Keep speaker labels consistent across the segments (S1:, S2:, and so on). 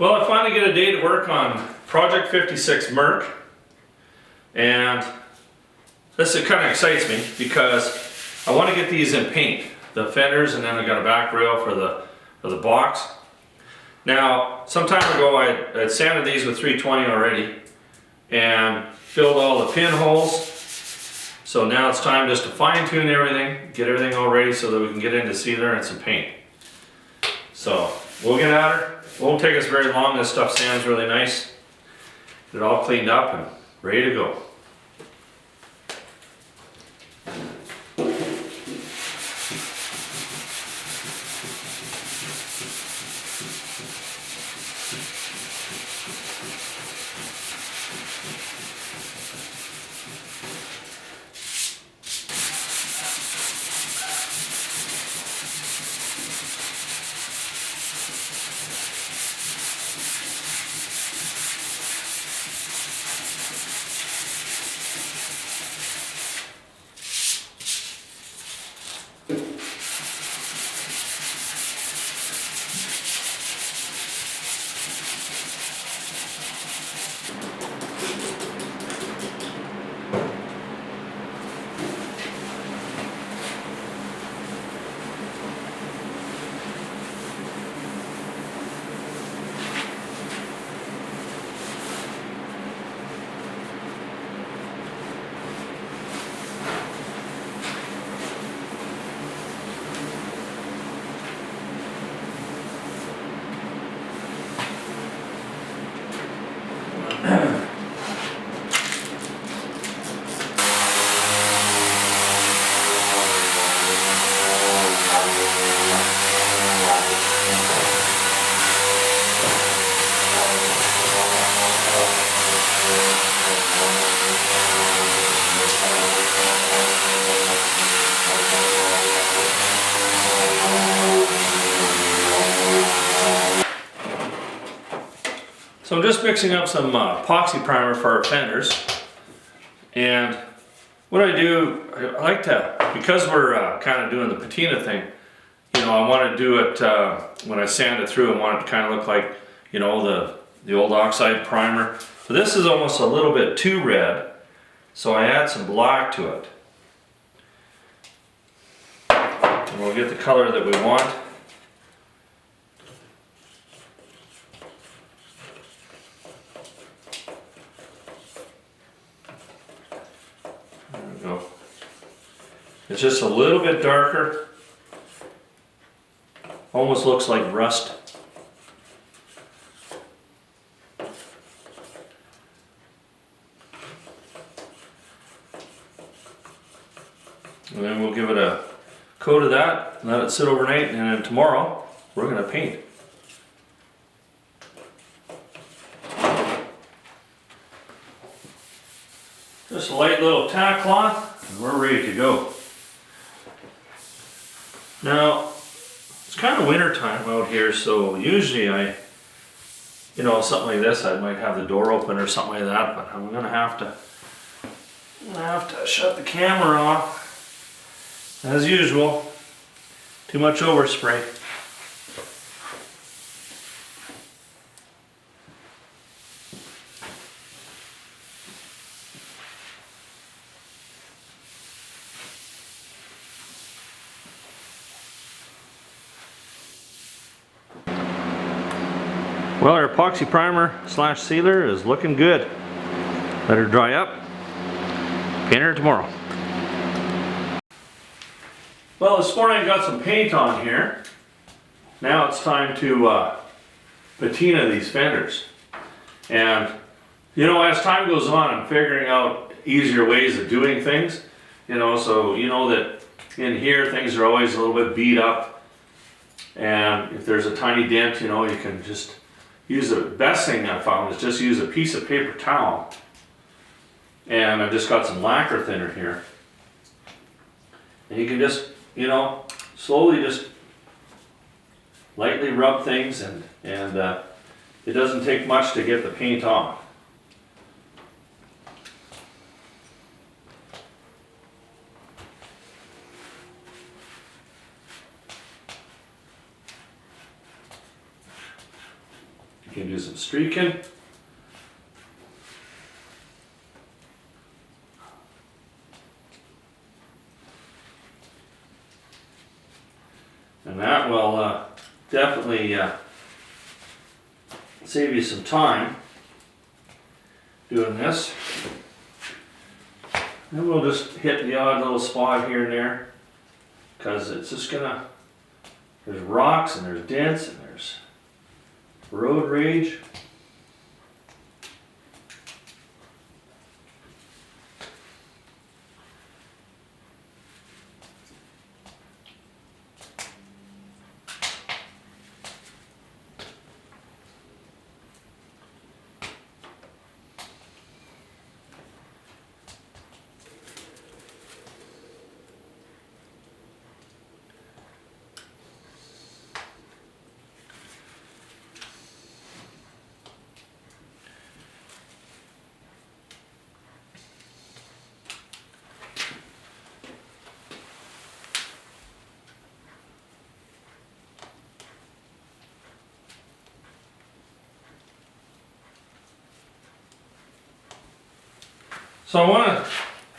S1: Well, I finally get a day to work on Project 56 Merc, and this kind of excites me because I want to get these in paint, the fenders, and then I got a back rail for the box. Now, some time ago I'd sanded these with 320 already and filled all the pinholes. So now it's time just to fine tune everything, get everything all ready so that we can get into sealer and some paint. So we'll get at her. It won't take us very long. This stuff sands really nice. Get it all cleaned up and ready to go. So I'm just mixing up some epoxy primer for our fenders, and what I do, I like to, because we're kind of doing the patina thing, you know, I want to do it when I sand it through. I want it to kind of look like, you know, the old oxide primer. So this is almost a little bit too red, so I add some black to it, and we'll get the color that we want. Go. It's just a little bit darker, almost looks like rust. And then we'll give it a coat of that, let it sit overnight, and then tomorrow we're going to paint. Just a light little tack cloth, and we're ready to go. Now, it's kind of winter time out here, so usually you know, something like this, I might have the door open or something like that, but I'm gonna have to shut the camera off, as usual. Too much overspray. Well, our epoxy primer / sealer is looking good. Let her dry up. Paint her tomorrow. Well, this morning I got some paint on here. Now it's time to patina these fenders. And you know, as time goes on, I'm figuring out easier ways of doing things. You know, so you know that in here things are always a little bit beat up. And if there's a tiny dent, you know, you can just use the best thing I found is just use a piece of paper towel, and I've just got some lacquer thinner here, and you can just, you know, slowly just lightly rub things, and it doesn't take much to get the paint on. You can do some streaking. And that will definitely save you some time doing this. And we'll just hit the odd little spot here and there, because it's just gonna, there's rocks and there's dents and there's road rage. So I want to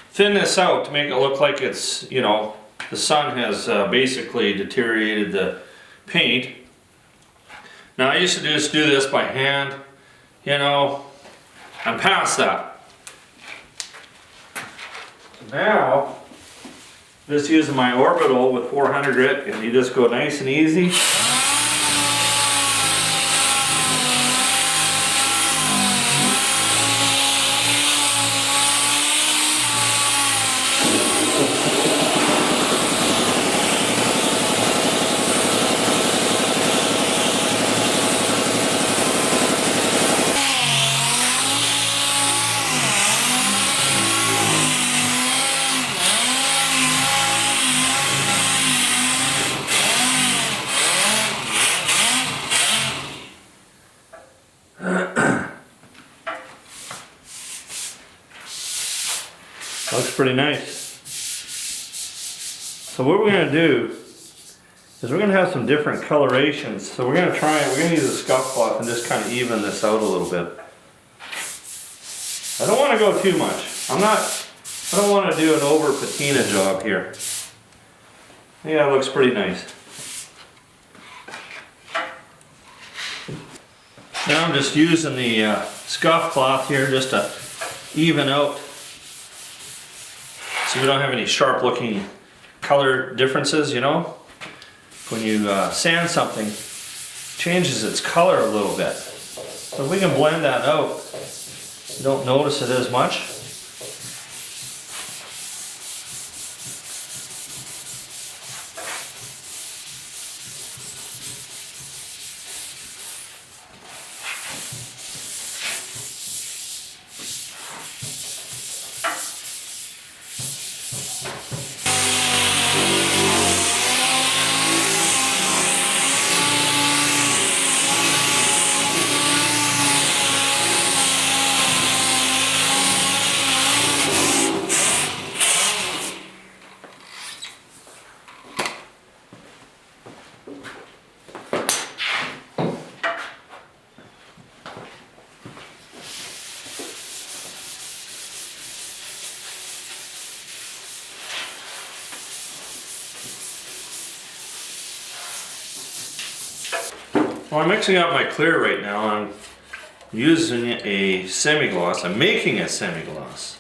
S1: thin this out to make it look like it's, you know, the sun has basically deteriorated the paint. Now I used to just do this by hand, you know, I'm past that. Now, just using my orbital with 400 grit, and you just go nice and easy. Looks pretty nice. So what we're going to do is we're going to have some different colorations. So we're going to use a scuff cloth and just kind of even this out a little bit. I don't want to go too much. I don't want to do an over patina job here. Yeah, it looks pretty nice. Now I'm just using the scuff cloth here just to even out, so we don't have any sharp looking color differences, you know. When you sand something, it changes its color a little bit. So if we can blend that out, you don't notice it as much. Well, I'm mixing up my clear right now. I'm using a semi-gloss. I'm making a semi-gloss.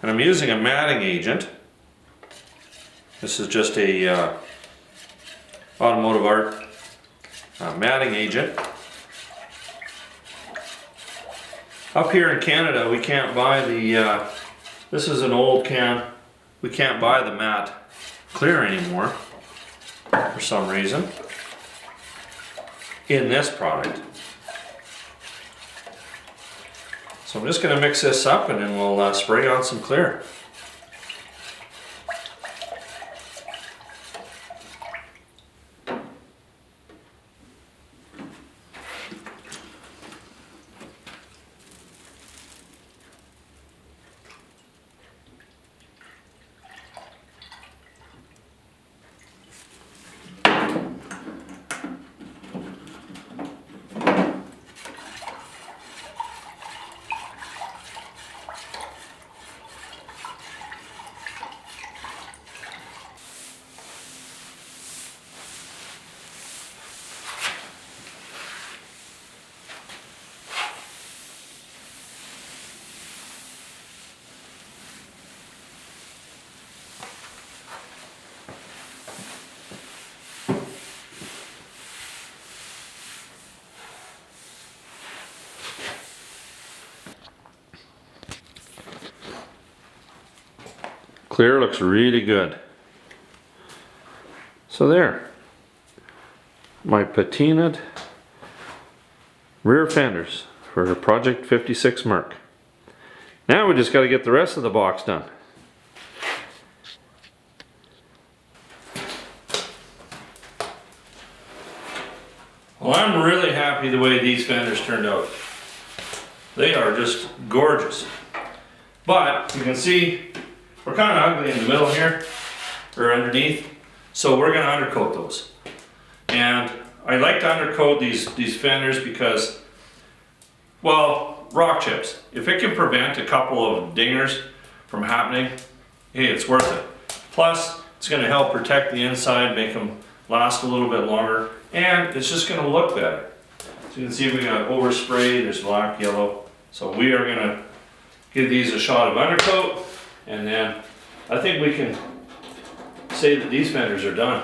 S1: And I'm using a matting agent. This is just a automotive art matting agent. Up here in Canada, we can't buy the, this is an old can, we can't buy the matte clear anymore for some reason in this product. So I'm just going to mix this up and then we'll spray on some clear. clear looks really good. So there, my patinaed rear fenders for Project 56 Merc. Now we just got to get the rest of the box done. Well, I'm really happy the way these fenders turned out. They are just gorgeous. But you can see we're kind of ugly in the middle here, or underneath, so we're going to undercoat those. And I like to undercoat these fenders because, well, rock chips. If it can prevent a couple of dingers from happening, hey, it's worth it. Plus, it's going to help protect the inside, make them last a little bit longer, and it's just going to look better. So you can see we got overspray, there's black, yellow. So we are going to give these a shot of undercoat, and then I think we can say that these fenders are done.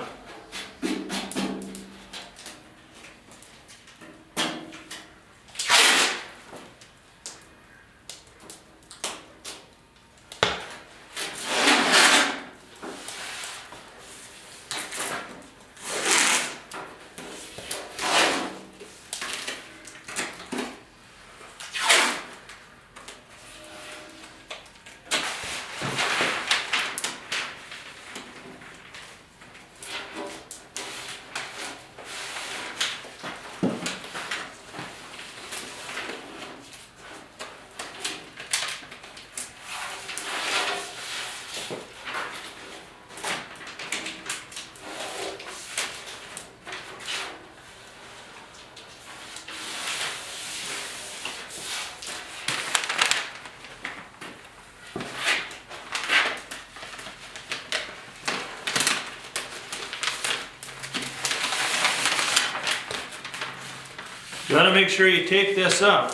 S1: You want to make sure you tape this up.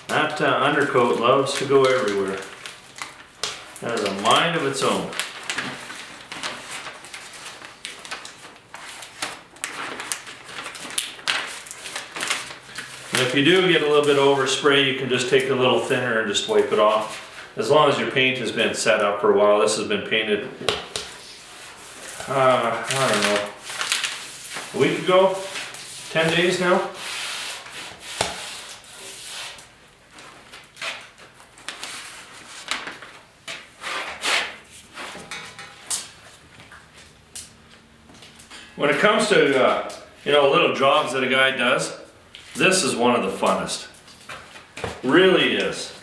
S1: That undercoat loves to go everywhere. It has a mind of its own. And if you do get a little bit of overspray, you can just take a little thinner and just wipe it off. As long as your paint has been set up for a while. This has been painted, I don't know, a week ago? 10 days now? When it comes to little jobs that a guy does, this is one of the funnest. Really is.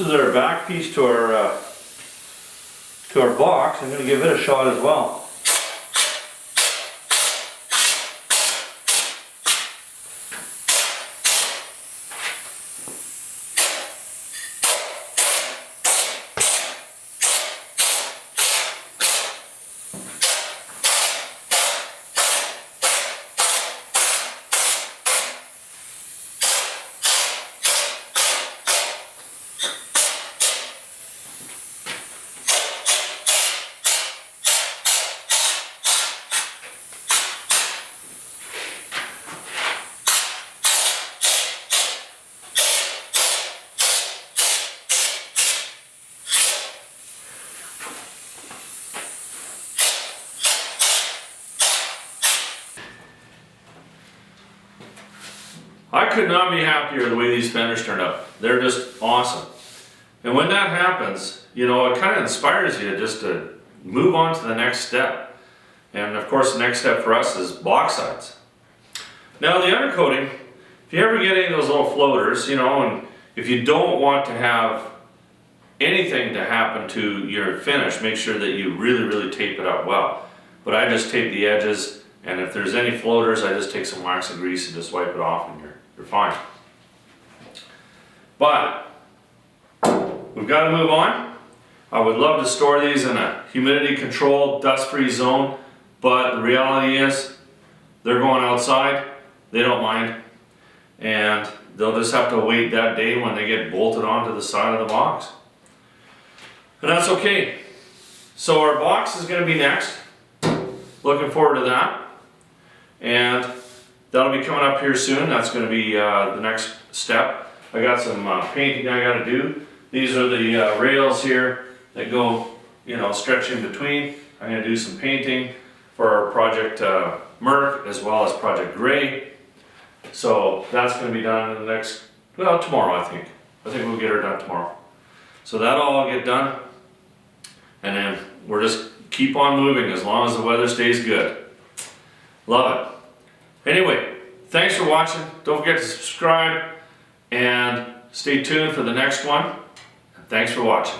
S1: is our back piece to our box. I'm going to give it a shot as well. I could not be happier the way these fenders turned out. They're just awesome. And when that happens, you know, it kind of inspires you just to move on to the next step. And of course, the next step for us is box sides. Now the undercoating, if you ever get any of those little floaters, you know, and if you don't want to have anything to happen to your finish, make sure that you really tape it up well. But I just tape the edges, and if there's any floaters, I just take some wax and grease and just wipe it off, and you're fine. But we've got to move on. I would love to store these in a humidity controlled, dust-free zone, but the reality is they're going outside, they don't mind, and they'll just have to wait that day when they get bolted onto the side of the box. And that's okay. So our box is going to be next. Looking forward to that. And that'll be coming up here soon. That's going to be the next step. I got some painting I got to do. These are the rails here that go, you know, stretch in between. I'm going to do some painting for our project Merc as well as Project Gray. So that's going to be done in the next, well, tomorrow I think. I think we'll get her done tomorrow. So that'll all get done. And then we're just keep on moving as long as the weather stays good. Love it. Anyway, thanks for watching. Don't forget to subscribe and stay tuned for the next one. Thanks for watching.